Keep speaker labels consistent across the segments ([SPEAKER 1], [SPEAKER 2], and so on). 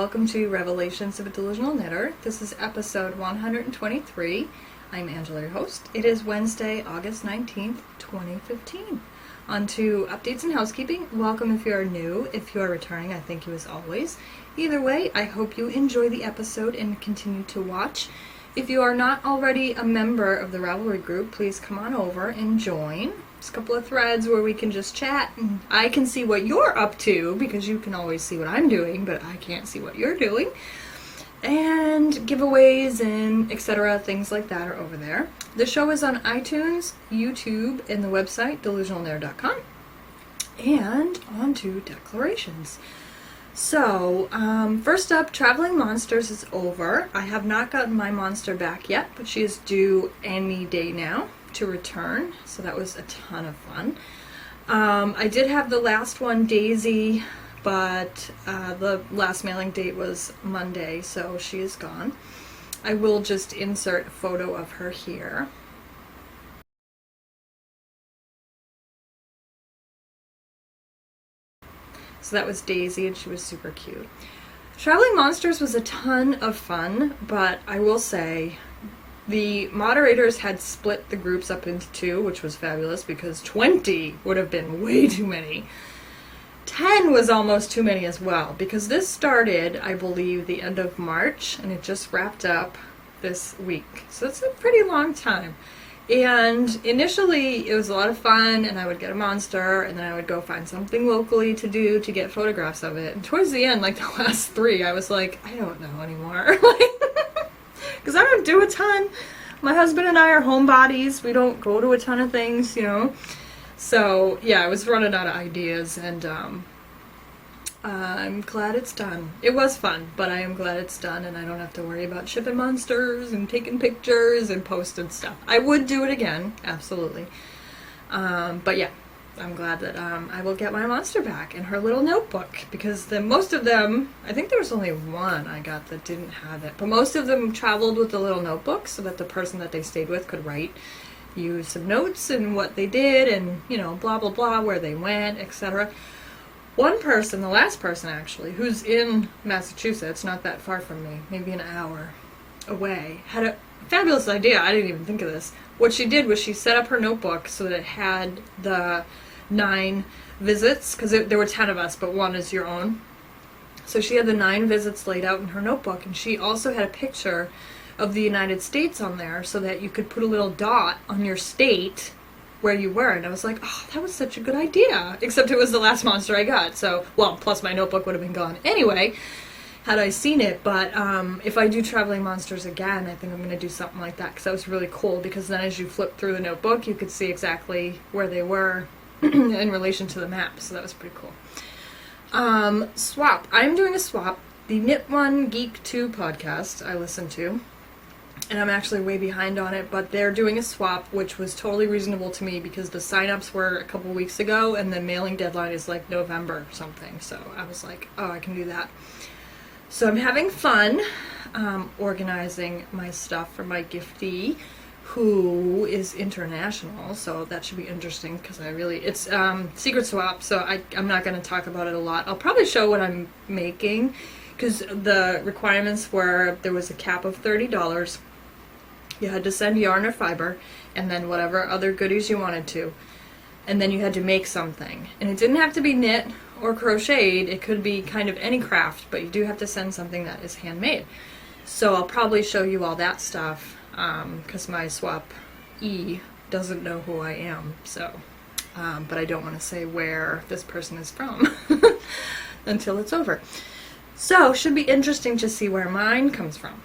[SPEAKER 1] welcome to Revelations of a Delusional Knitter. This is episode 123. I'm Angela, your host. It is Wednesday, August 19th, 2015. On to updates and housekeeping. Welcome if you are new. If you are returning, I thank you as always. Either way, I hope you enjoy the episode and continue to watch. If you are not already a member of the Ravelry group, please come on over and join. There's a couple of threads where we can just chat and I can see what you're up to because you can always see what I'm doing, but I can't see what you're doing. And giveaways and etc. things like that are over there. The show is on iTunes, YouTube, and the website delusionalknitter.com. And on to declarations. So, first up, Traveling Monsters is over. I have not gotten my monster back yet, but she is due any day now to return, so that was a ton of fun. I did have the last one, Daisy, but the last mailing date was Monday, so she is gone. I will just insert a photo of her here. So that was Daisy, and she was super cute. Traveling Monsters was a ton of fun, but I will say the moderators had split the groups up into two, which was fabulous because 20 would have been way too many. 10 was almost too many as well because this started, I believe, the end of March, and it just wrapped up this week. So it's a pretty long time. And initially it was a lot of fun, and I would get a monster and then I would go find something locally to do to get photographs of it. And towards the end, like the last three, I was like, I don't know anymore. Because I don't do a ton. My husband and I are homebodies. We don't go to a ton of things, you know. So yeah, I was running out of ideas, and I'm glad it's done. It was fun, but I am glad it's done, and I don't have to worry about shipping monsters and taking pictures and posting stuff. I would do it again, absolutely. But yeah, I'm glad that I will get my monster back and her little notebook, because most of them, I think there was only one I got that didn't have it, but most of them traveled with the little notebook so that the person that they stayed with could write you some notes and what they did and, you know, blah blah blah, where they went, etc. One person, the last person actually, who's in Massachusetts, not that far from me, maybe an hour away, had a fabulous idea. I didn't even think of this. What she did was she set up her notebook so that it had the 9 visits, because there were 10 of us, but one is your own. So she had the 9 visits laid out in her notebook, and she also had a picture of the United States on there so that you could put a little dot on your state where you were. And I was like, oh, that was such a good idea. Except it was the last monster I got. So, well, plus my notebook would have been gone anyway had I seen it. But if I do Traveling Monsters again, I think I'm going to do something like that, because that was really cool, because then as you flip through the notebook, you could see exactly where they were in relation to the map. So that was pretty cool. Swap. I'm doing a swap. The Knit One Geek 2 podcast I listen to, and I'm actually way behind on it, but they're doing a swap, which was totally reasonable to me because the sign-ups were a couple weeks ago and the mailing deadline is like November or something. So I was like, oh, I can do that. So I'm having fun organizing my stuff for my giftee, who is international, so that should be interesting because it's secret swap, so I'm not going to talk about it a lot. I'll probably show what I'm making, because the requirements were there was a cap of $30. You had to send yarn or fiber, and then whatever other goodies you wanted to. And then you had to make something. And it didn't have to be knit or crocheted. It could be kind of any craft, but you do have to send something that is handmade. So I'll probably show you all that stuff, because my swap-e doesn't know who I am. So, but I don't want to say where this person is from until it's over. So, should be interesting to see where mine comes from.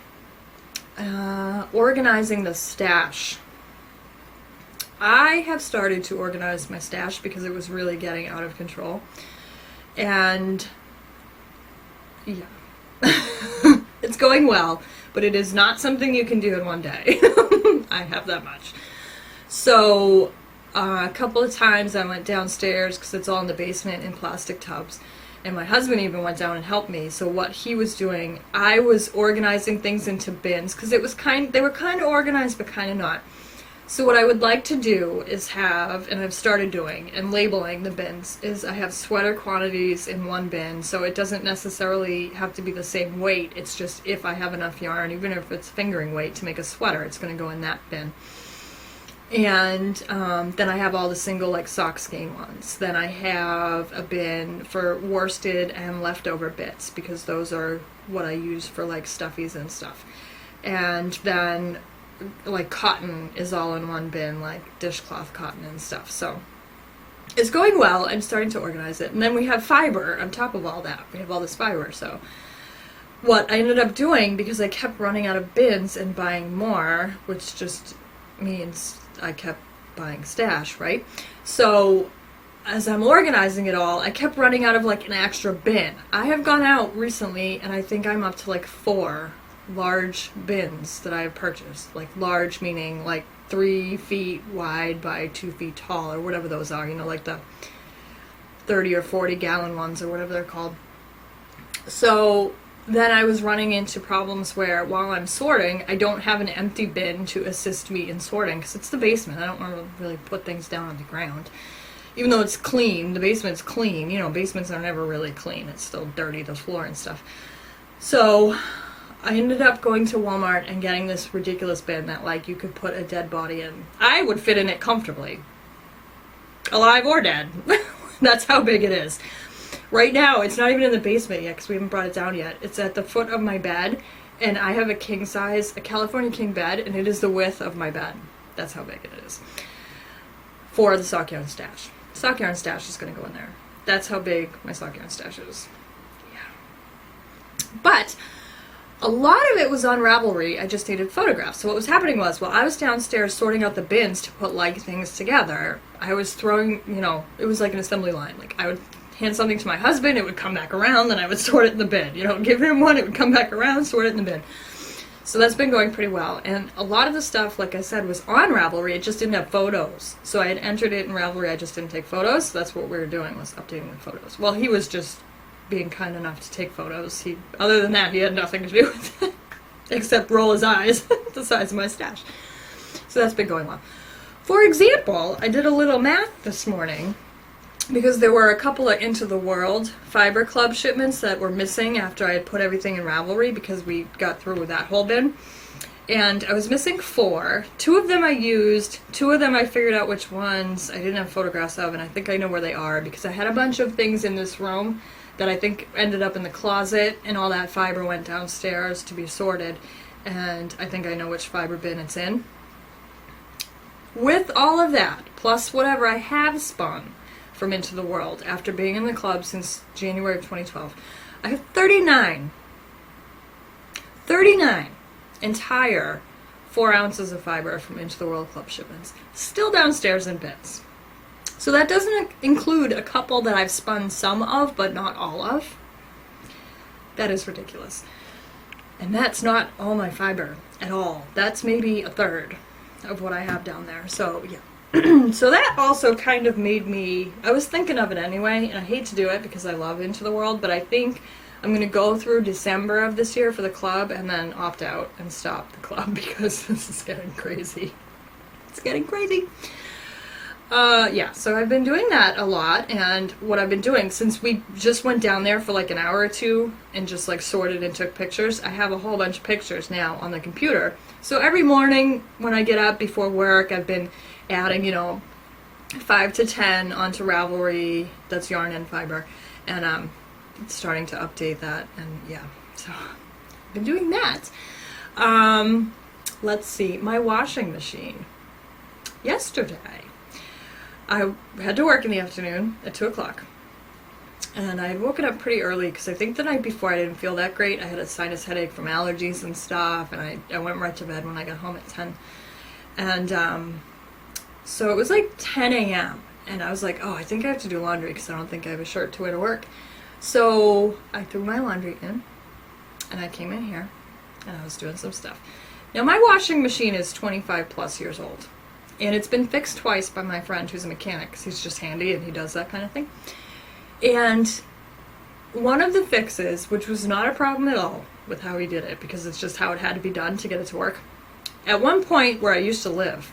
[SPEAKER 1] Organizing the stash. I have started to organize my stash because it was really getting out of control. And yeah, it's going well, but it is not something you can do in one day. I have that much. So a couple of times I went downstairs, because it's all in the basement in plastic tubs, and my husband even went down and helped me. So what he was doing, I was organizing things into bins, because they were kind of organized but kind of not. So what I would like to do is have, and I've started doing, and labeling the bins, is I have sweater quantities in one bin, so it doesn't necessarily have to be the same weight. It's just if I have enough yarn, even if it's fingering weight to make a sweater, it's going to go in that bin. And then I have all the single like sock skein ones. Then I have a bin for worsted and leftover bits, because those are what I use for like stuffies and stuff. And then like cotton is all in one bin, like dishcloth cotton and stuff. So it's going well. I'm starting to organize it. And then we have fiber on top of all that. We have all this fiber. So what I ended up doing, because I kept running out of bins and buying more, which just means I kept buying stash, right? So as I'm organizing it all, I kept running out of like an extra bin. I have gone out recently and I think I'm up to like 4 large bins that I have purchased. Like large meaning like 3 feet wide by 2 feet tall, or whatever those are, you know, like the 30 or 40 gallon ones or whatever they're called. So then I was running into problems where while I'm sorting, I don't have an empty bin to assist me in sorting, because it's the basement. I don't want to really put things down on the ground. Even though it's clean, the basement's clean. You know, basements are never really clean. It's still dirty, the floor and stuff. So I ended up going to Walmart and getting this ridiculous bin that like you could put a dead body in. I would fit in it comfortably. Alive or dead. That's how big it is. Right now, it's not even in the basement yet because we haven't brought it down yet. It's at the foot of my bed, and I have a king size, a California king bed, and it is the width of my bed. That's how big it is. For the sock yarn stash. Sock yarn stash is going to go in there. That's how big my sock yarn stash is. Yeah. But a lot of it was on Ravelry. I just needed photographs. So what was happening was, while I was downstairs sorting out the bins to put like things together, I was throwing, you know, it was like an assembly line. Like I would hand something to my husband, it would come back around, then I would sort it in the bin. You know, give him one, it would come back around, sort it in the bin. So that's been going pretty well. And a lot of the stuff, like I said, was on Ravelry. It just didn't have photos. So I had entered it in Ravelry, I just didn't take photos. So that's what we were doing, was updating the photos. Well, he was just being kind enough to take photos. Other than that, he had nothing to do with it, except roll his eyes the size of my stash. So that's been going well. For example, I did a little math this morning, because there were a couple of Into the World Fiber Club shipments that were missing after I had put everything in Ravelry, because we got through with that whole bin. And I was missing 4. 2 of them I used, 2 of them I figured out which ones I didn't have photographs of, and I think I know where they are, because I had a bunch of things in this room that I think ended up in the closet, and all that fiber went downstairs to be sorted, and I think I know which fiber bin it's in. With all of that, plus whatever I have spun from Into the World after being in the club since January of 2012, I have 39 entire 4 ounces of fiber from Into the World Club shipments still downstairs in bins. So that doesn't include a couple that I've spun some of but not all of. That is ridiculous. And that's not all my fiber at all. That's maybe a third of what I have down there. So yeah. So that also kind of made me, I was thinking of it anyway, and I hate to do it because I love Into the World, but I think I'm going to go through December of this year for the club and then opt out and stop the club, because this is getting crazy. It's getting crazy. Yeah, so I've been doing that a lot, and what I've been doing, since we just went down there for like an hour or two and just like sorted and took pictures, I have a whole bunch of pictures now on the computer. So every morning when I get up before work, I've been adding, you know, 5 to 10 onto Ravelry, that's yarn and fiber, and starting to update that, and yeah, so I've been doing that. Let's see, my washing machine. Yesterday, I had to work in the afternoon at 2 o'clock, and I had woken up pretty early because I think the night before I didn't feel that great. I had a sinus headache from allergies and stuff, and I went right to bed when I got home at 10, and so it was like 10 a.m., and I was like, oh, I think I have to do laundry because I don't think I have a shirt to wear to work. So I threw my laundry in, and I came in here, and I was doing some stuff. Now, my washing machine is 25 plus years old, and it's been fixed twice by my friend who's a mechanic, because he's just handy and he does that kind of thing. And one of the fixes, which was not a problem at all with how he did it, because it's just how it had to be done to get it to work, at one point where I used to live,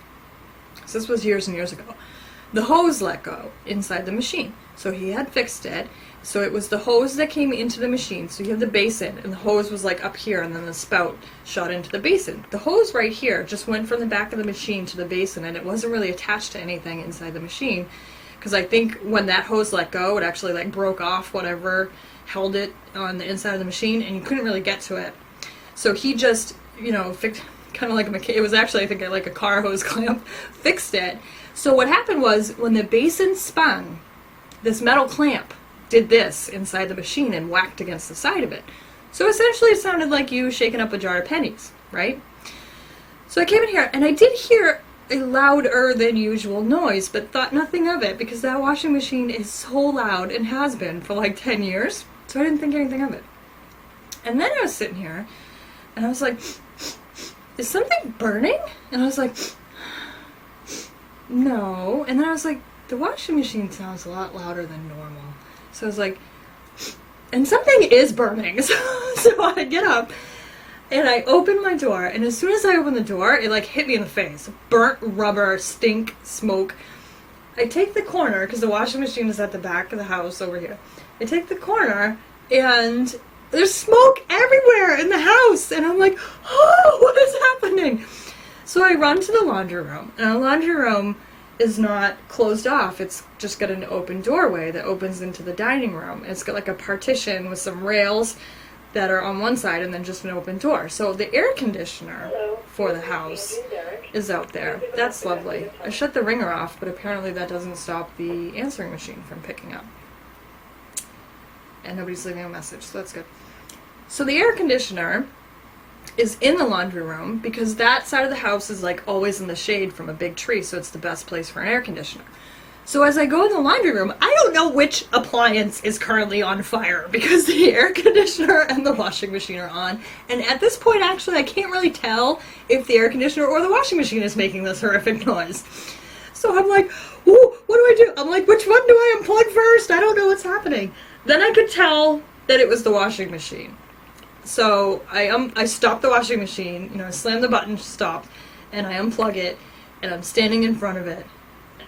[SPEAKER 1] So this was years and years ago. The hose let go inside the machine. So he had fixed it. So it was the hose that came into the machine. So you have the basin, and the hose was like up here, and then the spout shot into the basin. The hose right here just went from the back of the machine to the basin, and it wasn't really attached to anything inside the machine. Because I think when that hose let go, it actually like broke off whatever held it on the inside of the machine, and you couldn't really get to it. So he just, fixed, kind of like it was actually, I think, like a car hose clamp, fixed it. So what happened was, when the basin spun, this metal clamp did this inside the machine and whacked against the side of it. So essentially it sounded like you shaking up a jar of pennies, right? So I came in here, and I did hear a louder than usual noise, but thought nothing of it, because that washing machine is so loud and has been for like 10 years. So I didn't think anything of it. And then I was sitting here, and I was like, is something burning? And I was like, no. And then I was like, the washing machine sounds a lot louder than normal. So I was like, and something is burning. So I get up, and I open my door, and as soon as I open the door, it like hit me in the face. Burnt rubber, stink, smoke. I take the corner, because the washing machine is at the back of the house over here. I take the corner, and there's smoke everywhere in the house. And I'm like, oh, what is happening? So I run to the laundry room, and the laundry room is not closed off. It's just got an open doorway that opens into the dining room. It's got like a partition with some rails that are on one side and then just an open door. So the air conditioner for the house is out there. That's lovely. I shut the ringer off, but apparently that doesn't stop the answering machine from picking up. And nobody's leaving a message, so that's good. So the air conditioner is in the laundry room, because that side of the house is like always in the shade from a big tree, so it's the best place for an air conditioner. So as I go in the laundry room, I don't know which appliance is currently on fire, because the air conditioner and the washing machine are on. And at this point, actually, I can't really tell if the air conditioner or the washing machine is making this horrific noise. So I'm like, ooh, what do I do? I'm like, which one do I unplug first? I don't know what's happening. Then I could tell that it was the washing machine. So I stopped the washing machine, I slammed the button, stopped, and I unplug it, and I'm standing in front of it,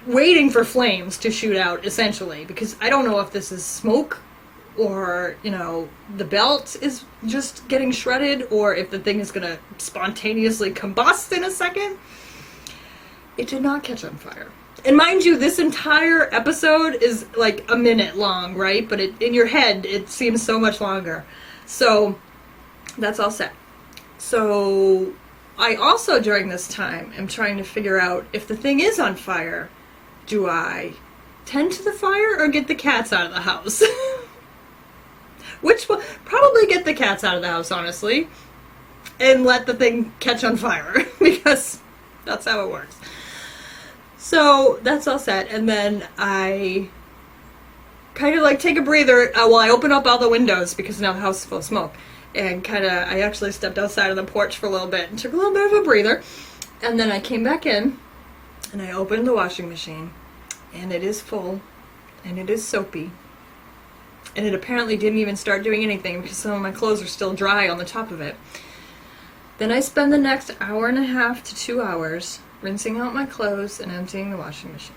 [SPEAKER 1] waiting for flames to shoot out, essentially, because I don't know if this is smoke, or, the belt is just getting shredded, or if the thing is going to spontaneously combust in a second. It did not catch on fire. And mind you, this entire episode is like a minute long, right? But in your head, it seems so much longer. So that's all set. So I also, during this time, am trying to figure out, if the thing is on fire, do I tend to the fire or get the cats out of the house? Which will probably get the cats out of the house, honestly, and let the thing catch on fire, because that's how it works. So that's all set, and then I kind of like take a breather while I open up all the windows, because now the house is full of smoke. And I actually stepped outside on the porch for a little bit and took a little bit of a breather. And then I came back in, and I opened the washing machine, and it is full, and it is soapy. And it apparently didn't even start doing anything, because some of my clothes are still dry on the top of it. Then I spend the next hour and a half to 2 hours rinsing out my clothes and emptying the washing machine.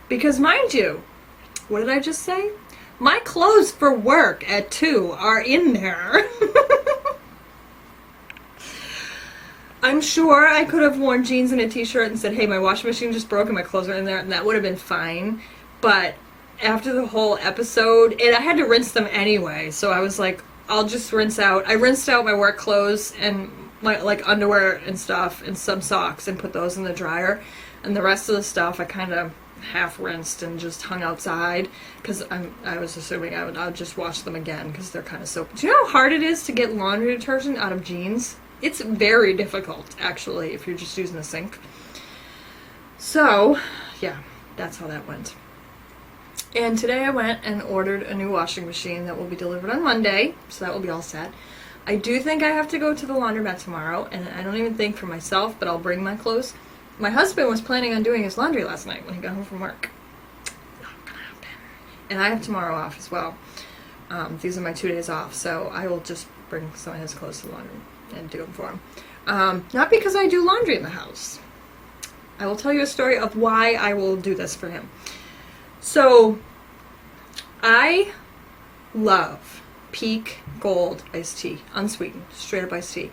[SPEAKER 1] Because mind you, what did I just say? My clothes for work at 2 are in there. I'm sure I could have worn jeans and a t-shirt and said, hey, my washing machine just broke and my clothes are in there, and that would have been fine. But after the whole episode, and I had to rinse them anyway, so I was like, I'll just rinse out. I rinsed out my work clothes and my like underwear and stuff and some socks and put those in the dryer. And the rest of the stuff I kind of half rinsed and just hung outside, because I was assuming I would just wash them again, because they're kind of soapy. Do you know how hard it is to get laundry detergent out of jeans? It's very difficult, actually, if you're just using a sink. So, yeah, that's how that went. And today I went and ordered a new washing machine that will be delivered on Monday, so that will be all set. I do think I have to go to the laundromat tomorrow, and I don't even think for myself, but I'll bring my clothes. My husband was planning on doing his laundry last night when he got home from work. Not gonna happen. And I have tomorrow off as well. These are my 2 days off, so I will just bring some of his clothes to the laundry and do them for him. Not because I do laundry in the house, I will tell you a story of why I will do this for him. So, I love Peak Gold iced tea, unsweetened, straight up iced tea.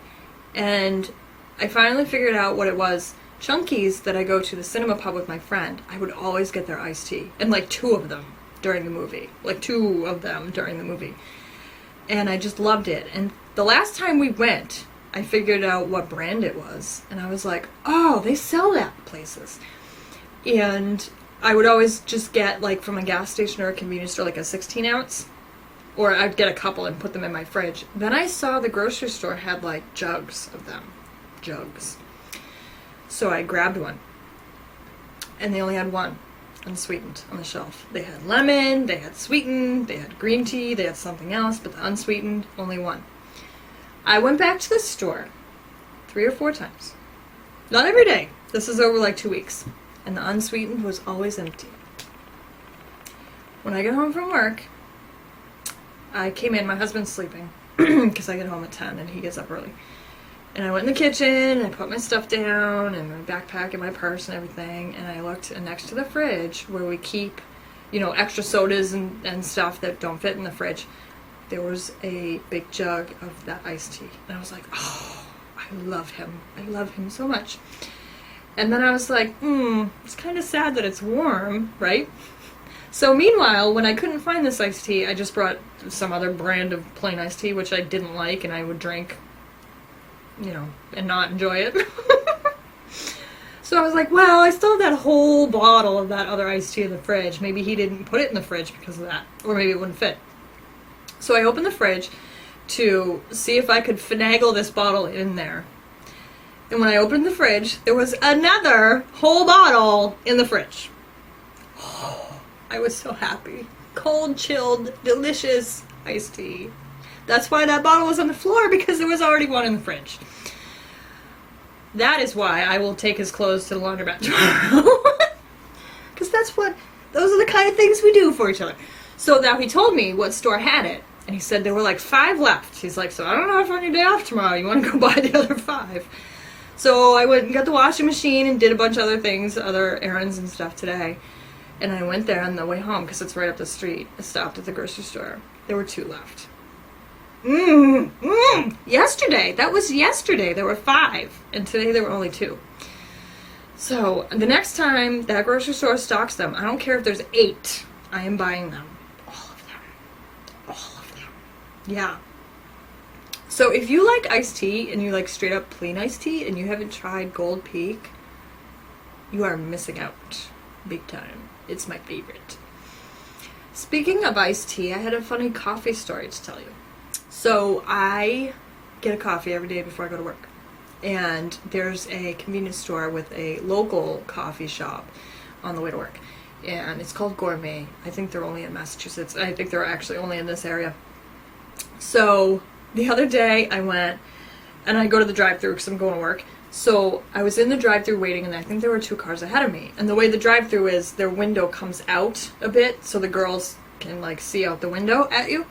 [SPEAKER 1] And I finally figured out what it was. Chunky's that I go to the cinema pub with my friend, I would always get their iced tea. And like 2 of them during the movie. Like 2 of them during the movie. And I just loved it. And the last time we went, I figured out what brand it was. And I was like, oh, they sell that places. And I would always just get like from a gas station or a convenience store like a 16 ounce. Or I'd get a couple and put them in my fridge. Then I saw the grocery store had like jugs of them. Jugs. So I grabbed one. And they only had one unsweetened on the shelf. They had lemon, they had sweetened, they had green tea, they had something else, but the unsweetened, only one. I went back to the store 3 or 4 times. Not every day. This is over like 2 weeks. And the unsweetened was always empty. When I get home from work, I came in, my husband's sleeping, because I get home at 10 and he gets up early. And I went in the kitchen, and I put my stuff down, and my backpack and my purse and everything, and I looked next to the fridge where we keep, you know, extra sodas and stuff that don't fit in the fridge. There was a big jug of that iced tea. And I was like, oh, I love him. I love him so much. And then I was like, it's kind of sad that it's warm, right? So meanwhile, when I couldn't find this iced tea, I just brought some other brand of plain iced tea, which I didn't like, and I would drink, you know, and not enjoy it. So I was like, well, I still have that whole bottle of that other iced tea in the fridge. Maybe he didn't put it in the fridge because of that, or maybe it wouldn't fit. So I opened the fridge to see if I could finagle this bottle in there. And when I opened the fridge, there was another whole bottle in the fridge. Oh, I was so happy. Cold, chilled, delicious iced tea. That's why that bottle was on the floor, because there was already one in the fridge. That is why I will take his clothes to the laundromat tomorrow. Because those are the kind of things we do for each other. So now he told me what store had it. And he said there were like 5 left. He's like, so I don't know if on your day off tomorrow you want to go buy the other 5. So I went and got the washing machine and did a bunch of other things, other errands and stuff today. And I went there on the way home because it's right up the street. I stopped at the grocery store. There were 2 left. Yesterday. That was yesterday. There were 5. And today there were only 2. So the next time that grocery store stocks them, I don't care if there's 8, I am buying them. All of them. All of them. Yeah. So if you like iced tea and you like straight up plain iced tea and you haven't tried Gold Peak, you are missing out. Big time. It's my favorite. Speaking of iced tea, I had a funny coffee story to tell you. So I get a coffee every day before I go to work. And there's a convenience store with a local coffee shop on the way to work. And it's called Gourmet. I think they're only in Massachusetts. I think they're actually only in this area. So the other day I went and I go to the drive-thru because I'm going to work. So I was in the drive-thru waiting, and I think there were 2 cars ahead of me. And the way the drive-thru is, their window comes out a bit so the girls can like see out the window at you.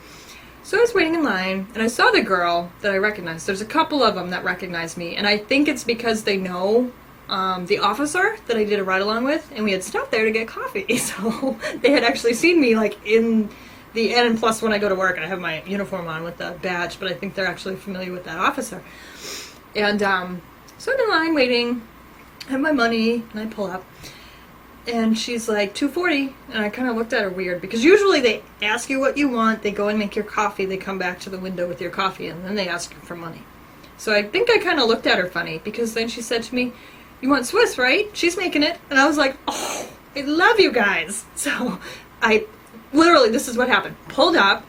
[SPEAKER 1] So I was waiting in line, and I saw the girl that I recognized. There's a couple of them that recognize me, and I think it's because they know the officer that I did a ride-along with, and we had stopped there to get coffee. So they had actually seen me like in the end, and plus when I go to work, I have my uniform on with the badge, but I think they're actually familiar with that officer. And so I'm in line waiting, I have my money, and I pull up. And she's like, $2.40, and I kind of looked at her weird, because usually they ask you what you want, they go and make your coffee, they come back to the window with your coffee, and then they ask you for money. So I think I kind of looked at her funny, because then she said to me, you want Swiss, right? She's making it. And I was like, oh, I love you guys. So I, literally, this is what happened. Pulled up,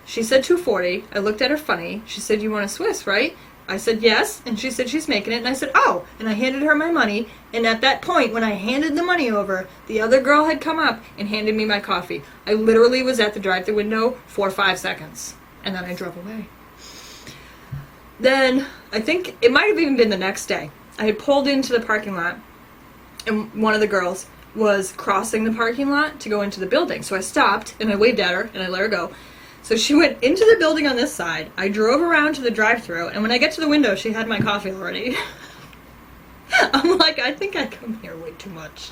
[SPEAKER 1] she said $2.40, I looked at her funny, she said, you want a Swiss, right? I said yes, and she said she's making it, and I said, oh, and I handed her my money, and at that point, when I handed the money over, the other girl had come up and handed me my coffee. I literally was at the drive-thru window for 5 seconds, and then I drove away. Then, I think, it might have even been the next day, I had pulled into the parking lot, and one of the girls was crossing the parking lot to go into the building, so I stopped, and I waved at her, and I let her go. So she went into the building on this side. I drove around to the drive-thru, and when I get to the window, she had my coffee already. I'm like, I think I come here way too much.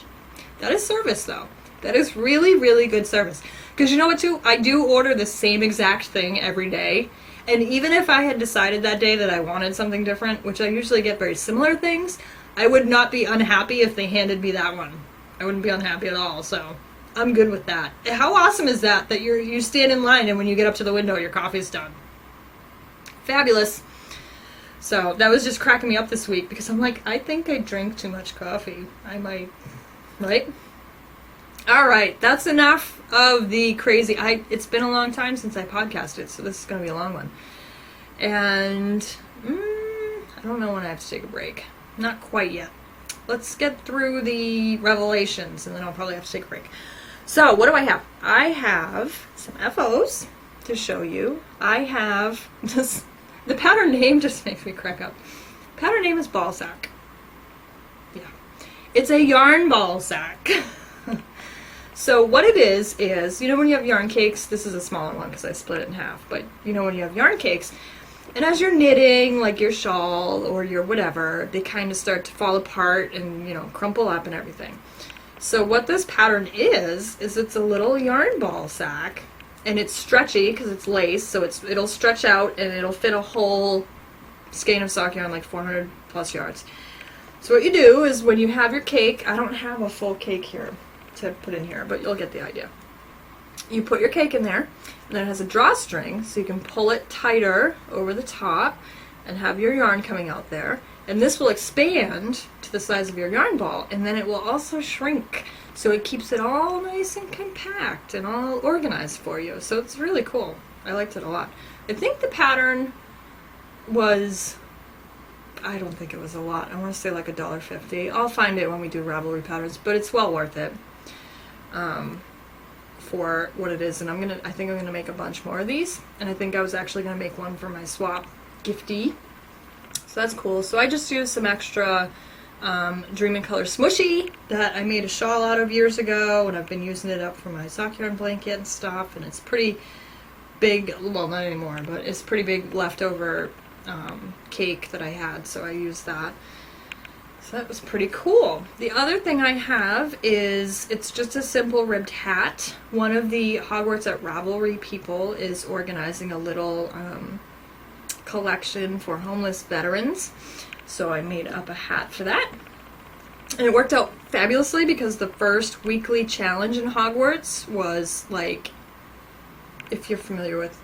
[SPEAKER 1] That is service, though. That is really, really good service. Because you know what, too? I do order the same exact thing every day. And even if I had decided that day that I wanted something different, which I usually get very similar things, I would not be unhappy if they handed me that one. I wouldn't be unhappy at all, so I'm good with that. How awesome is that you stand in line and when you get up to the window, your coffee's done. Fabulous. So that was just cracking me up this week because I'm like, I think I drink too much coffee. I might, right? All right, that's enough of the crazy. It's been a long time since I podcasted, so this is going to be a long one. And I don't know when I have to take a break. Not quite yet. Let's get through the revelations, and then I'll probably have to take a break. So, what do I have? I have some FOs to show you. I have this. The pattern name just makes me crack up. Pattern name is ball sack. Yeah. It's a yarn ball sack. So what it is, you know when you have yarn cakes, this is a smaller one because I split it in half, but you know when you have yarn cakes, and as you're knitting, like your shawl or your whatever, they kind of start to fall apart and, you know, crumple up and everything. So what this pattern is it's a little yarn ball sack, and it's stretchy because it's lace, so it'll stretch out and it'll fit a whole skein of sock yarn, like 400 plus yards. So what you do is when you have your cake, I don't have a full cake here to put in here, but you'll get the idea. You put your cake in there, and then it has a drawstring, so you can pull it tighter over the top and have your yarn coming out there. And this will expand to the size of your yarn ball, and then it will also shrink, so it keeps it all nice and compact and all organized for you. So it's really cool. I liked it a lot. I think the pattern was, I don't think it was a lot. I want to say like $1.50. I'll find it when we do Ravelry patterns, but it's well worth it. For what it is, and I think I'm gonna make a bunch more of these, and I think I was actually gonna make one for my swap giftee, so that's cool. So I just used some extra Dream in Color Smushy that I made a shawl out of years ago, and I've been using it up for my sock yarn blanket and stuff, and it's pretty big, well not anymore, but it's pretty big leftover cake that I had, so I used that. So that was pretty cool. The other thing I have is, it's just a simple ribbed hat. One of the Hogwarts at Ravelry people is organizing a little collection for homeless veterans. So I made up a hat for that. And it worked out fabulously because the first weekly challenge in Hogwarts was like, if you're familiar with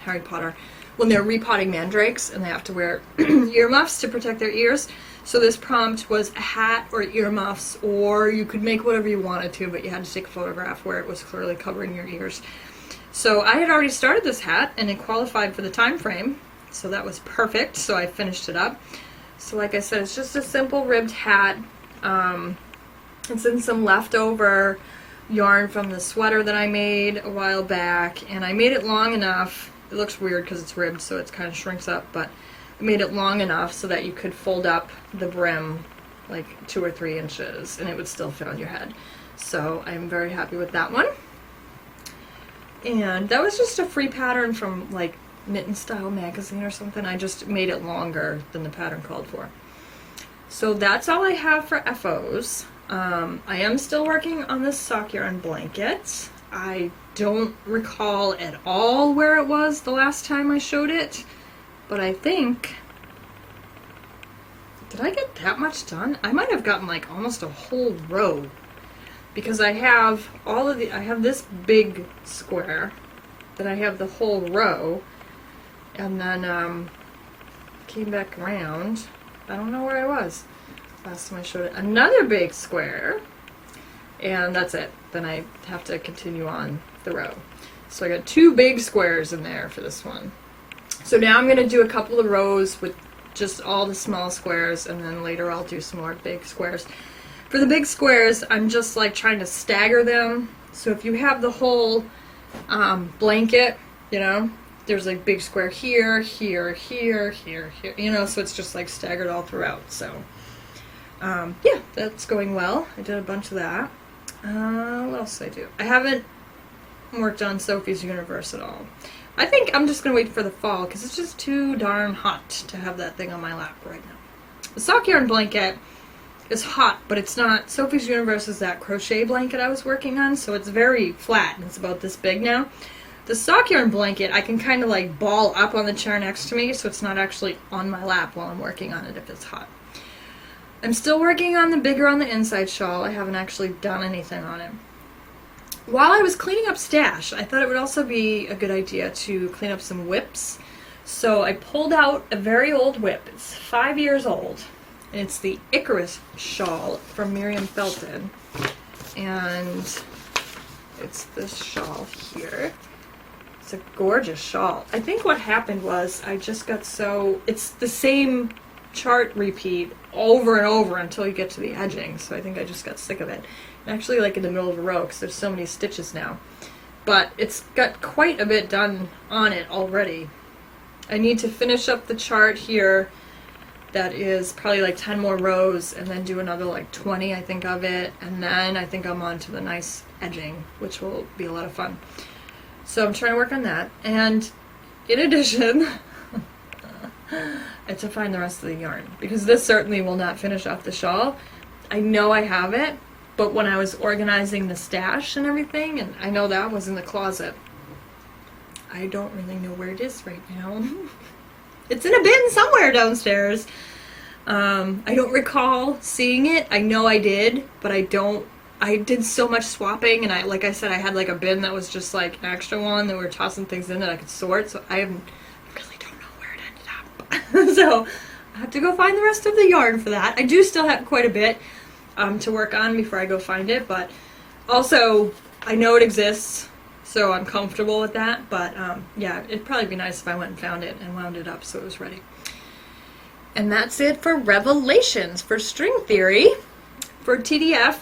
[SPEAKER 1] Harry Potter, when they're repotting mandrakes and they have to wear earmuffs to protect their ears. So this prompt was a hat or earmuffs, or you could make whatever you wanted to, but you had to take a photograph where it was clearly covering your ears. So I had already started this hat, and it qualified for the time frame, so that was perfect, so I finished it up. So like I said, it's just a simple ribbed hat. It's in some leftover yarn from the sweater that I made a while back, and I made it long enough. It looks weird because it's ribbed, so it kind of shrinks up, but I made it long enough so that you could fold up the brim like 2 or 3 inches and it would still fit on your head. So I'm very happy with that one. And that was just a free pattern from like Knit and Style magazine or something. I just made it longer than the pattern called for. So that's all I have for FOs. I am still working on this sock yarn blanket. I don't recall at all where it was the last time I showed it. But I think, did I get that much done? I might have gotten like almost a whole row, because I have I have this big square, then I have the whole row, and then came back around. I don't know where I was last time I showed it. Another big square, and that's it. Then I have to continue on the row. So I got 2 big squares in there for this one. So now I'm going to do a couple of rows with just all the small squares, and then later I'll do some more big squares. For the big squares, I'm just like trying to stagger them. So if you have the whole blanket, you know, there's like big square here, here, here, here, here, you know, so it's just like staggered all throughout. So yeah, that's going well. I did a bunch of that. What else did I do? I haven't worked on Sophie's Universe at all. I think I'm just going to wait for the fall because it's just too darn hot to have that thing on my lap right now. The sock yarn blanket, is hot, but it's not. Sophie's Universe is that crochet blanket I was working on, so it's very flat, and it's about this big now. The sock yarn blanket, I can kind of like ball up on the chair next to me, so it's not actually on my lap while I'm working on it if it's hot. I'm still working on the bigger on the inside shawl. I haven't actually done anything on it. While I was cleaning up stash, I thought it would also be a good idea to clean up some whips. So I pulled out a very old whip. It's 5 years old. And it's the Icarus shawl from Miriam Felton. And it's this shawl here. It's a gorgeous shawl. I think what happened was I just got so... It's the same chart repeat over and over until you get to the edging. So I think I just got sick of it. I'm actually like in the middle of a row because there's so many stitches now. But it's got quite a bit done on it already. I need to finish up the chart here. That is probably like 10 more rows, and then do another like 20, I think, of it. And then I think I'm on to the nice edging, which will be a lot of fun. So I'm trying to work on that. And in addition, I have to find the rest of the yarn, because this certainly will not finish off the shawl. I know I have it, but when I was organizing the stash and everything, and I know that was in the closet, I don't really know where it is right now. It's in a bin somewhere downstairs. I don't recall seeing it. I know I did, but I did so much swapping, and like I said, I had like a bin that was just like an extra one that we were tossing things in that I could sort, so I really don't know where it ended up. So I have to go find the rest of the yarn for that. I do still have quite a bit to work on before I go find it, but also I know it exists. So I'm comfortable with that, but yeah, it'd probably be nice if I went and found it and wound it up so it was ready. And that's it for Revelations. For string theory, for TDF,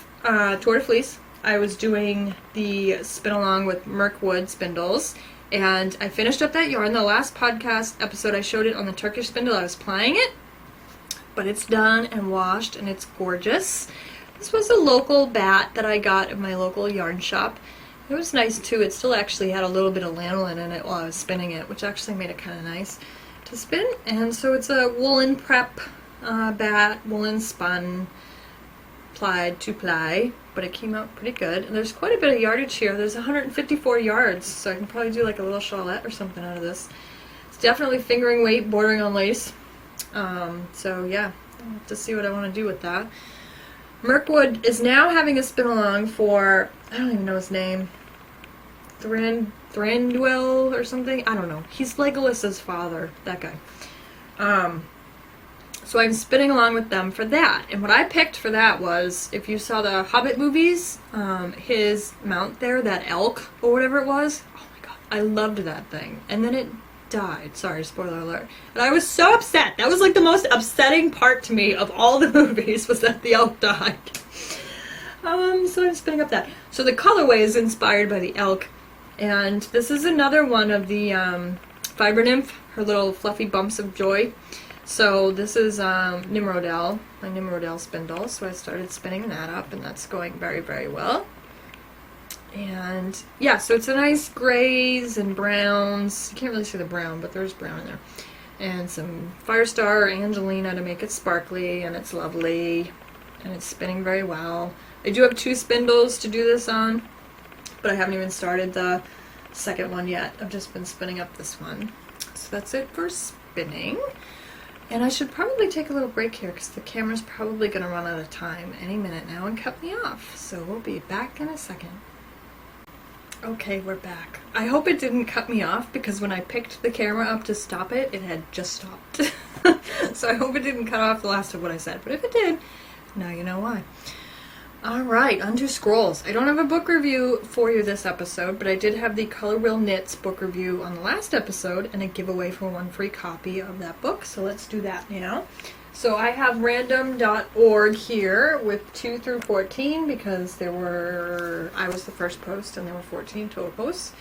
[SPEAKER 1] Tour de Fleece, I was doing the spin along with Mirkwood spindles, and I finished up that yarn. The last podcast episode I showed it on the Turkish spindle. I was plying it, but it's done and washed and it's gorgeous. This was a local bat that I got at my local yarn shop. It was nice too. It still actually had a little bit of lanolin in it while I was spinning it, which actually made it kind of nice to spin. And so it's a woolen prep bat, woolen spun, plied 2-ply, but it came out pretty good. And there's quite a bit of yardage here. There's 154 yards, so I can probably do like a little shawlette or something out of this. It's definitely fingering weight, bordering on lace. So yeah, I'll have to see what I want to do with that. Mirkwood is now having a spin along for, I don't even know his name, Thranduil or something. I don't know. He's Legolas's father, that guy. So I'm spinning along with them for that. And what I picked for that was, if you saw the Hobbit movies, his mount there, that elk or whatever it was. Oh my god, I loved that thing. And then it died. Sorry, spoiler alert. And I was so upset. That was like the most upsetting part to me of all the movies, was that the elk died. So I'm spinning up that. So the colorway is inspired by the elk, and this is another one of the Fiber Nymph, her little fluffy bumps of joy. So this is Nimrodel, my Nimrodel spindle. So I started spinning that up, and that's going very, very well. And yeah, so it's a nice grays and browns. You can't really see the brown, but there's brown in there. And some Firestar Angelina to make it sparkly, and it's lovely. And it's spinning very well. I do have 2 spindles to do this on, but I haven't even started the second one yet. I've just been spinning up this one. So that's it for spinning. And I should probably take a little break here because the camera's probably going to run out of time any minute now and cut me off. So we'll be back in a second. Okay, we're back. I hope it didn't cut me off, because when I picked the camera up to stop it, it had just stopped. So I hope it didn't cut off the last of what I said, but if it did, now you know why. Alright, onto scrolls. I don't have a book review for you this episode, but I did have the Colorwheel Knits book review on the last episode and a giveaway for 1 free copy of that book, so let's do that now. So I have random.org here with 2 through 14 because I was the first post and there were 14 total posts.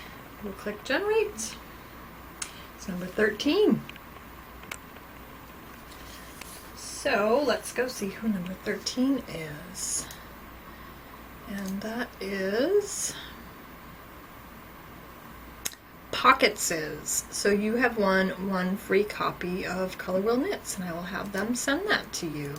[SPEAKER 1] We'll click generate. It's number 13. So let's go see who number 13 is. And that is Pocketses. So you have won 1 free copy of Colorwheel Knits, and I will have them send that to you.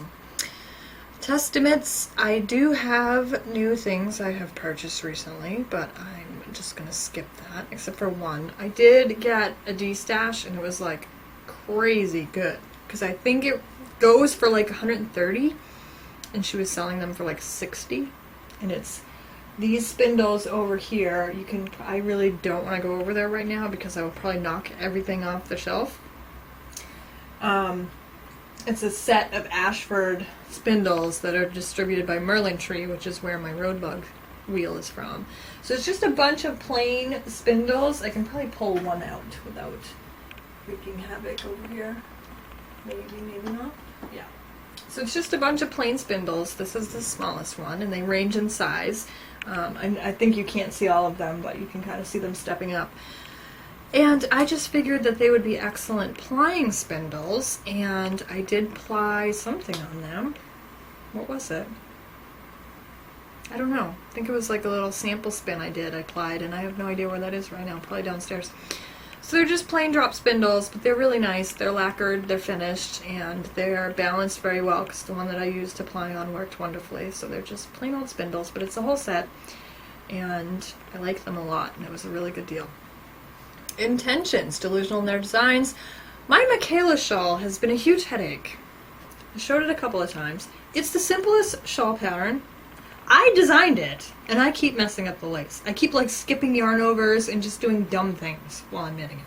[SPEAKER 1] Testaments, I do have new things I have purchased recently, but I'm just going to skip that, except for one. I did get a D-stash, and it was like crazy good, because I think it goes for like 130, and she was selling them for like 60, and it's these spindles over here. You can, I really don't want to go over there right now because I will probably knock everything off the shelf. It's a set of Ashford spindles that are distributed by Merlin Tree, which is where my Roadbug wheel is from. So it's just a bunch of plain spindles. I can probably pull one out without wreaking havoc over here. Maybe, maybe not. Yeah. So it's just a bunch of plain spindles. This is the smallest one, and they range in size. I think you can't see all of them, but you can kind of see them stepping up. And I just figured that they would be excellent plying spindles, and I did ply something on them. What was it? I don't know. I think it was like a little sample spin I plied, and I have no idea where that is right now, probably downstairs. So they're just plain drop spindles, but they're really nice. They're lacquered, they're finished, and they're balanced very well, because the one that I used to ply on worked wonderfully. So they're just plain old spindles, but it's a whole set, and I like them a lot, and it was a really good deal. Intentions, Delusional Knitter Designs. My Michaela shawl has been a huge headache. I showed it a couple of times. It's the simplest shawl pattern. I designed it, and I keep messing up the lace. I keep like skipping yarn overs and just doing dumb things while I'm knitting it.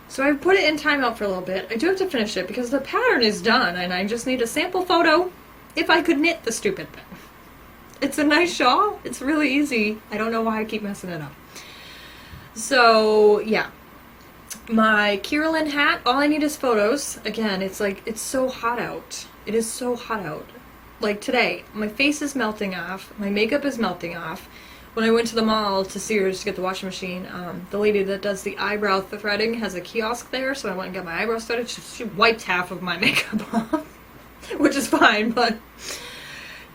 [SPEAKER 1] So I put it in timeout for a little bit. I do have to finish it because the pattern is done, and I just need a sample photo if I could knit the stupid thing. It's a nice shawl. It's really easy. I don't know why I keep messing it up. So, yeah. My Kirlin hat, all I need is photos. Again, it's like, it's so hot out. It is so hot out. Like today, my face is melting off. My makeup is melting off. When I went to the mall to Sears to get the washing machine, the lady that does the eyebrow threading has a kiosk there, so I went and got my eyebrows threaded. She wiped half of my makeup off, which is fine, but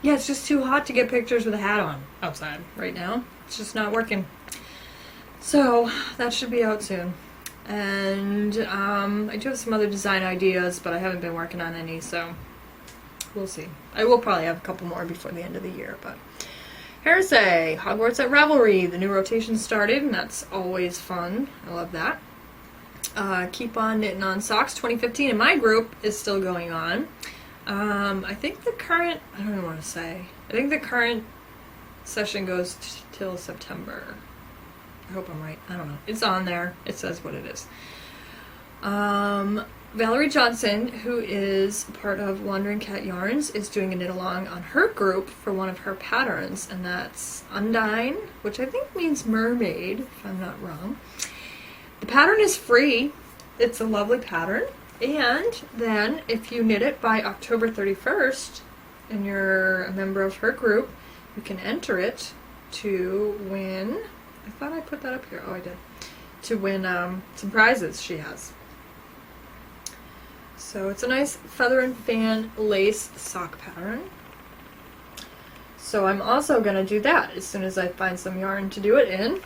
[SPEAKER 1] yeah, it's just too hot to get pictures with a hat on outside right now. It's just not working. So that should be out soon. And I do have some other design ideas, but I haven't been working on any, so we'll see. I will probably have a couple more before the end of the year, but Heresy, Hogwarts at Ravelry, the new rotation started, and that's always fun. I love that. Keep on Knitting on Socks 2015 in my group is still going on. I think the current, I don't know what to say. I think the current session goes till September. I hope I'm right. I don't know. It's on there. It says what it is. Valerie Johnson, who is part of Wandering Cat Yarns, is doing a knit along on her group for one of her patterns, and that's Undine, which I think means mermaid, if I'm not wrong. The pattern is free. It's a lovely pattern. And then if you knit it by October 31st and you're a member of her group, you can enter it to win. I thought I put that up here. Oh, I did. To win some prizes she has. So it's a nice feather and fan lace sock pattern. So I'm also going to do that as soon as I find some yarn to do it in.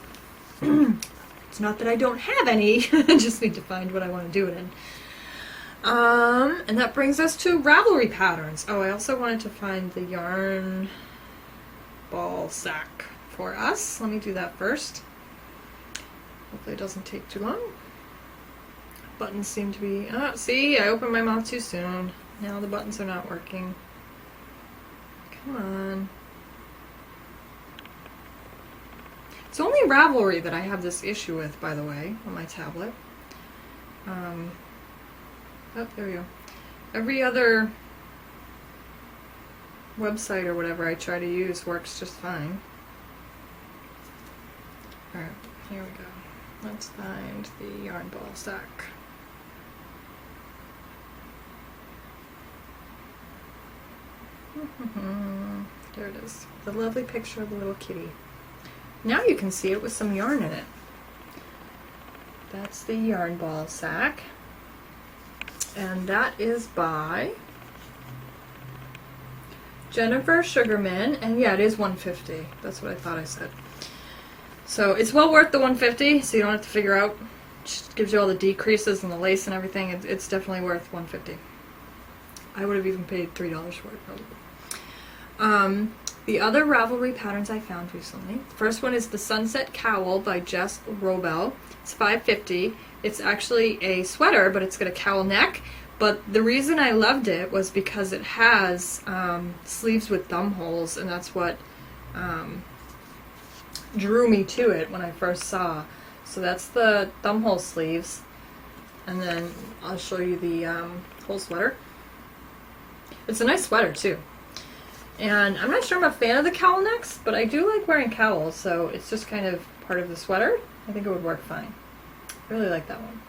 [SPEAKER 1] It's not that I don't have any. I just need to find what I want to do it in. And that brings us to Ravelry patterns. Oh, I also wanted to find the yarn ball sack for us. Let me do that first. Hopefully it doesn't take too long. Buttons seem to be... Oh, see, I opened my mouth too soon. Now the buttons are not working. Come on. It's only Ravelry that I have this issue with, by the way, on my tablet. Oh, there we go. Every other website or whatever I try to use works just fine. Alright, here we go. Let's find the yarn ball sack. There it is. The lovely picture of the little kitty. Now you can see it with some yarn in it. That's the yarn ball sack. And that is by Jennifer Sugarman, and yeah, it is $150. That's what I thought I said. So it's well worth the $150, so you don't have to figure out. It just gives you all the decreases and the lace and everything. It's definitely worth $150. I would have even paid $3 for it, probably. The other Ravelry patterns I found recently. The first one is the Sunset Cowl by Jess Robel. It's $5.50. It's actually a sweater, but it's got a cowl neck. But the reason I loved it was because it has sleeves with thumb holes, and that's what drew me to it when I first saw. So that's the thumb hole sleeves, and then I'll show you the whole sweater. It's a nice sweater too. And I'm not sure I'm a fan of the cowl necks, but I do like wearing cowls, so it's just kind of part of the sweater. I think it would work fine. I really like that one.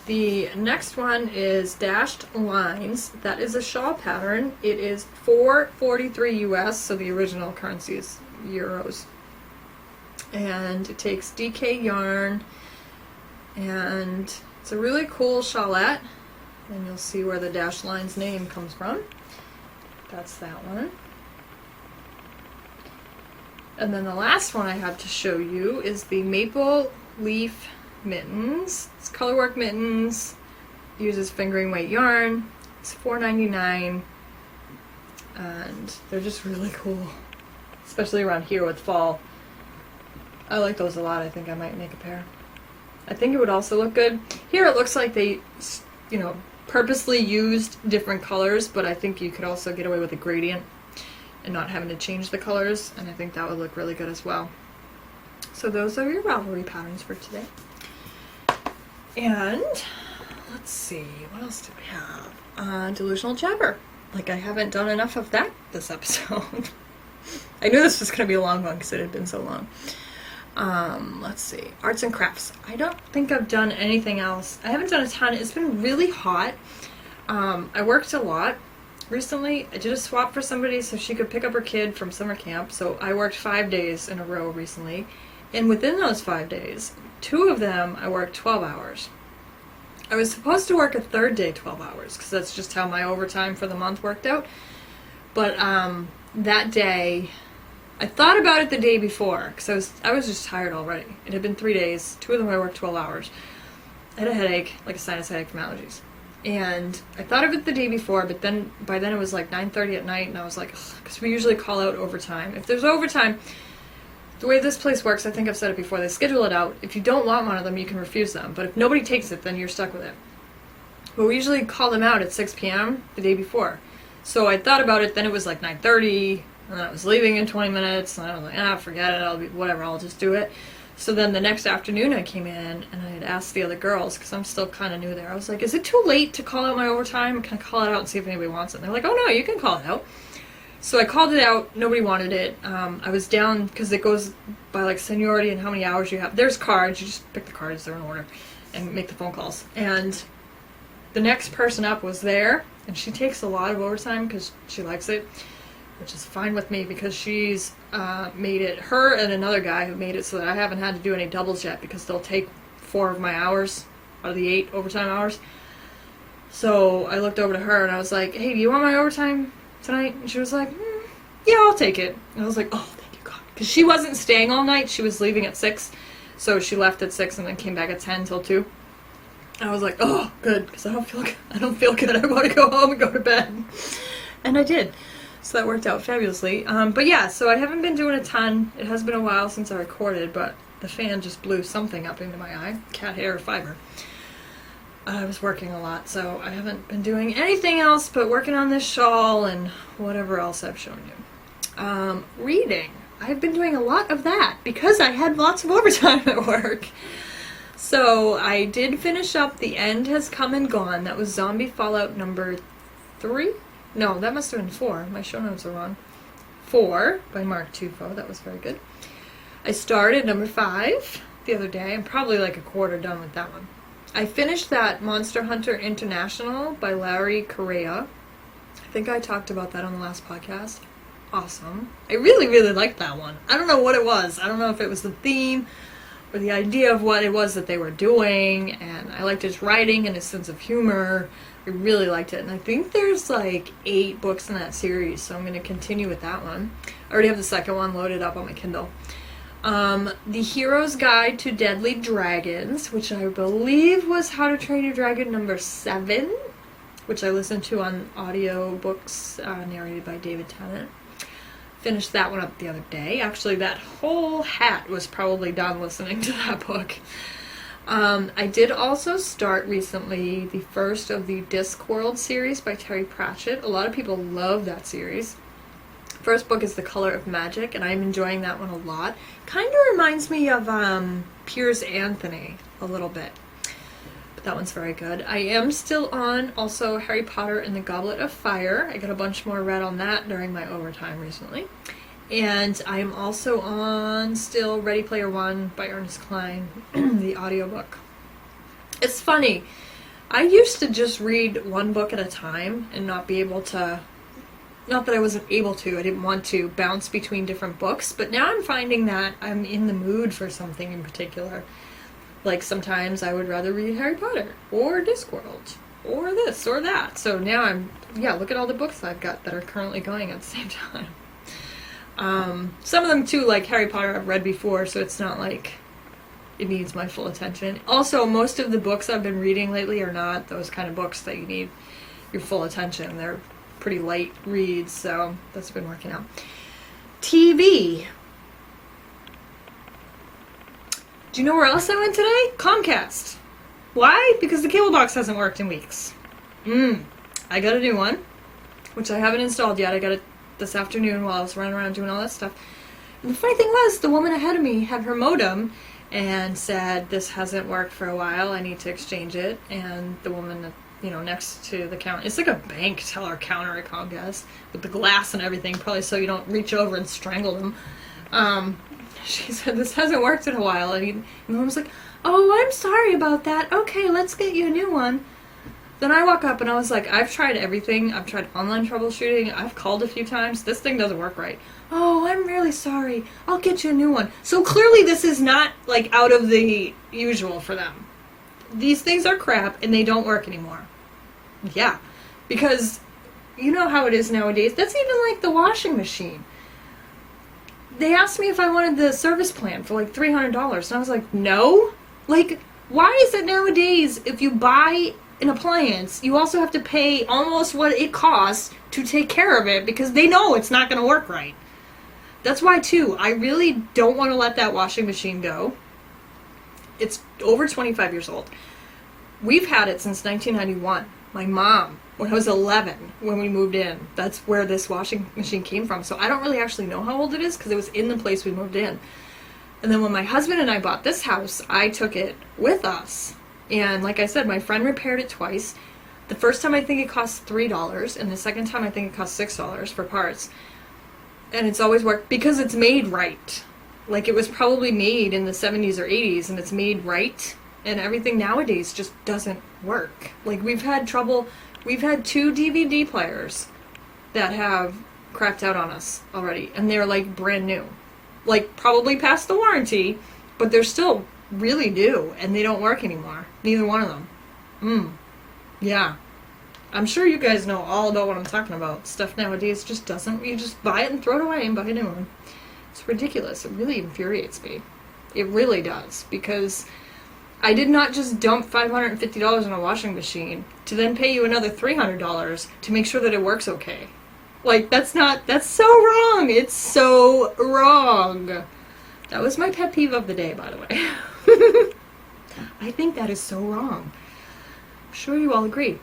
[SPEAKER 1] The next one is Dashed Lines. That is a shawl pattern. It is $4.43 US, so the original currency is euros. And it takes DK yarn, and it's a really cool shawlette. And you'll see where the Dashed Lines name comes from. That's that one. And then the last one I have to show you is the Maple Leaf Mittens. It's colorwork mittens. Uses fingering weight yarn. It's $4.99, and they're just really cool, especially around here with fall. I like those a lot. I think I might make a pair. I think it would also look good. Here it looks like they, purposely used different colors, but I think you could also get away with a gradient and not having to change the colors, and I think that would look really good as well. So those are your Ravelry patterns for today. And let's see, what else do we have? Delusional Jabber. Like, I haven't done enough of that this episode. I knew this was going to be a long one because it had been so long. Let's see, arts and crafts. I don't think I've done anything else. I haven't done a ton. It's been really hot. I worked a lot recently. I did a swap for somebody so she could pick up her kid from summer camp, so I worked 5 days in a row recently, and within those 5 days, 2 of them I worked 12 hours. I was supposed to work a third day 12 hours because that's just how my overtime for the month worked out, but that day I thought about it the day before because I was just tired already. It had been 3 days. 2 of them I worked 12 hours. I had a headache, like a sinus headache from allergies. And I thought of it the day before, but then by then it was like 9:30 at night, and I was like, because we usually call out overtime. If there's overtime, the way this place works, I think I've said it before, they schedule it out. If you don't want one of them, you can refuse them. But if nobody takes it, then you're stuck with it. But we usually call them out at 6 p.m. the day before. So I thought about it, then it was like 9:30. And then I was leaving in 20 minutes, and I was like, forget it, I'll just do it. So then the next afternoon I came in, and I had asked the other girls, because I'm still kind of new there, I was like, is it too late to call out my overtime? Can I call it out and see if anybody wants it? And they're like, oh no, you can call it out. So I called it out, nobody wanted it. I was down, because it goes by like seniority and how many hours you have. There's cards, you just pick the cards, they're in order, and make the phone calls. And the next person up was there, and she takes a lot of overtime because she likes it, which is fine with me because she's made it, her and another guy have made it so that I haven't had to do any doubles yet because they'll take 4 of my hours out of the 8 overtime hours. So I looked over to her and I was like, hey, do you want my overtime tonight? And she was like, yeah, I'll take it. And I was like, oh, thank you, God. Because she wasn't staying all night. She was leaving at 6. So she left at 6 and then came back at 10 till 2. And I was like, oh, good, because I don't feel good. I want to go home and go to bed. And I did. So that worked out fabulously. But yeah, so I haven't been doing a ton. It has been a while since I recorded, but the fan just blew something up into my eye. Cat hair fiber. I was working a lot, so I haven't been doing anything else but working on this shawl and whatever else I've shown you. Reading. I've been doing a lot of that because I had lots of overtime at work. So I did finish up The End Has Come and Gone. That was Zombie Fallout number 3? No, that must have been 4. My show notes are wrong. 4 by Mark Tufo. That was very good. I started number 5 the other day. I'm probably like a quarter done with that one. I finished that Monster Hunter International by Larry Correa. I think I talked about that on the last podcast. Awesome. I really, really liked that one. I don't know what it was. I don't know if it was the theme or the idea of what it was that they were doing, and I liked his writing and his sense of humor. I really liked it, and I think there's like 8 books in that series, so I'm going to continue with that one. I already have the second one loaded up on my Kindle. The Hero's Guide to Deadly Dragons, which I believe was How to Train Your Dragon number 7. which I listened to on audio books narrated by David Tennant. Finished that one up the other day. Actually, that whole hat was probably done listening to that book. I did also start recently the first of the Discworld series by Terry Pratchett. A lot of people love that series. First book is The Color of Magic, and I'm enjoying that one a lot. Kind of reminds me of Piers Anthony a little bit. But that one's very good. I am still on also Harry Potter and the Goblet of Fire. I got a bunch more read on that during my overtime recently. And I am also on still Ready Player One by Ernest Cline, the audiobook. It's funny. I used to just read one book at a time and not be able to, not that I wasn't able to, I didn't want to bounce between different books, but now I'm finding that I'm in the mood for something in particular. Like sometimes I would rather read Harry Potter or Discworld or this or that. So now look at all the books I've got that are currently going at the same time. Some of them too, like Harry Potter, I've read before, so it's not like it needs my full attention. Also, most of the books I've been reading lately are not those kind of books that you need your full attention. They're pretty light reads, so that's been working out. TV. Do you know where else I went today? Comcast. Why? Because the cable box hasn't worked in weeks. I got a new one, which I haven't installed yet. I got it this afternoon while I was running around doing all that stuff. And the funny thing was, the woman ahead of me had her modem and said, this hasn't worked for a while, I need to exchange it. And the woman, next to the counter, it's like a bank teller counter at Comcast, with the glass and everything, probably so you don't reach over and strangle them. She said, this hasn't worked in a while. And the woman was like, oh, I'm sorry about that. Okay, let's get you a new one. Then I walk up and I was like, I've tried everything. I've tried online troubleshooting. I've called a few times. This thing doesn't work right. Oh, I'm really sorry. I'll get you a new one. So clearly this is not like out of the usual for them. These things are crap and they don't work anymore. Yeah, because you know how it is nowadays. That's even like the washing machine. They asked me if I wanted the service plan for like $300 and I was like, no. Like, why is it nowadays if you buy an appliance, you also have to pay almost what it costs to take care of it because they know it's not going to work right. That's why, too, I really don't want to let that washing machine go. It's over 25 years old. We've had it since 1991. My mom, when I was 11, when we moved in, that's where this washing machine came from. So I don't really actually know how old it is because it was in the place we moved in. And then when my husband and I bought this house, I took it with us. And like I said, my friend repaired it twice. The first time I think it cost $3, and the second time I think it cost $6 for parts. And it's always worked because it's made right. Like it was probably made in the 70s or 80s, and it's made right. And everything nowadays just doesn't work. Like we've had trouble. We've had 2 DVD players that have crapped out on us already, and they're like brand new. Like probably past the warranty, but they're still really new, and they don't work anymore. Neither one of them. Yeah. I'm sure you guys know all about what I'm talking about. Stuff nowadays just doesn't. You just buy it and throw it away and buy a new one. It's ridiculous. It really infuriates me. It really does. Because I did not just dump $550 on a washing machine to then pay you another $300 to make sure that it works okay. Like, that's so wrong. It's so wrong. That was my pet peeve of the day, by the way. I think that is so wrong. I'm sure you all agree.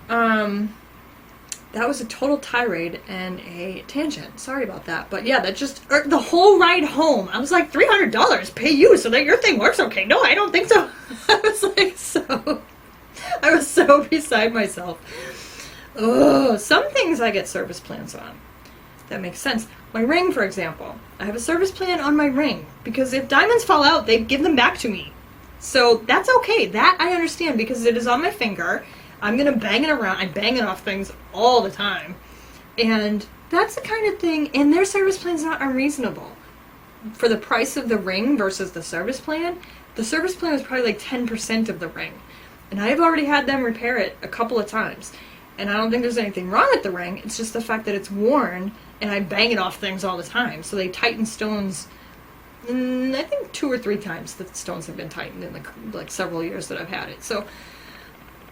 [SPEAKER 1] That was a total tirade and a tangent. Sorry about that. But yeah, that just, the whole ride home, I was like, $300 pay you so that your thing works okay. No, I don't think so. I was so beside myself. Oh, some things I get service plans on. That makes sense. My ring, for example. I have a service plan on my ring because if diamonds fall out, they give them back to me. So that's okay. That I understand because it is on my finger. I'm going to bang it around. I'm banging off things all the time. And that's the kind of thing, and their service plan's not unreasonable. For the price of the ring versus the service plan was probably like 10% of the ring. And I've already had them repair it a couple of times. And I don't think there's anything wrong with the ring. It's just the fact that it's worn, and I bang it off things all the time. So they tighten stones, I think 2 or 3 times the stones have been tightened in like several years that I've had it. So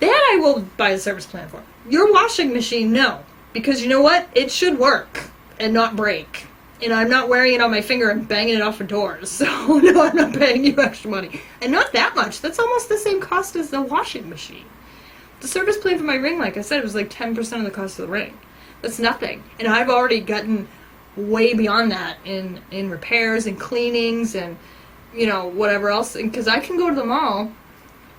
[SPEAKER 1] That I will buy a service plan for. Your washing machine, no. Because you know what? It should work and not break. And I'm not wearing it on my finger and banging it off of doors. So no, I'm not paying you extra money. And not that much. That's almost the same cost as the washing machine. The service plan for my ring, like I said, was like 10% of the cost of the ring. That's nothing. And I've already gotten way beyond that in repairs and cleanings and, you know, whatever else. Because I can go to the mall.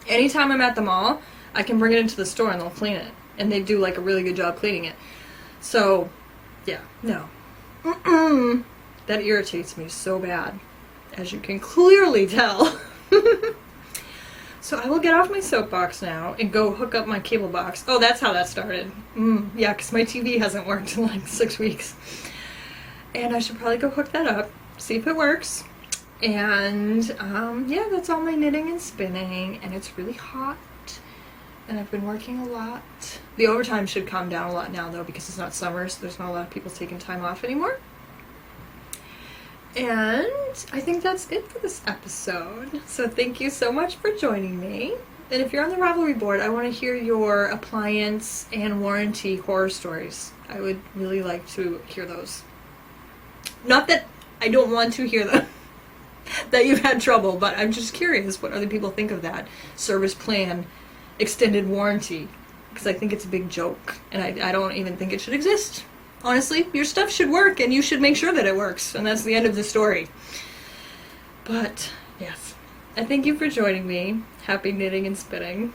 [SPEAKER 1] Anytime I'm at the mall, I can bring it into the store and they'll clean it. And they do like a really good job cleaning it. So, yeah, no. That irritates me so bad, as you can clearly tell. So I will get off my soapbox now and go hook up my cable box. Oh, that's how that started. Yeah, because my TV hasn't worked in like 6 weeks. And I should probably go hook that up, see if it works. And yeah, that's all my knitting and spinning. And it's really hot. And I've been working a lot. The overtime should calm down a lot now, though, because it's not summer, so there's not a lot of people taking time off anymore. And I think that's it for this episode. So thank you so much for joining me. And if you're on the Ravelry board, I want to hear your appliance and warranty horror stories. I would really like to hear those. Not that I don't want to hear them, that you've had trouble, but I'm just curious what other people think of that service plan extended warranty, because I think it's a big joke, and I don't even think it should exist. Honestly, your stuff should work, and you should make sure that it works, and that's the end of the story. But, yes, I thank you for joining me. Happy knitting and spinning.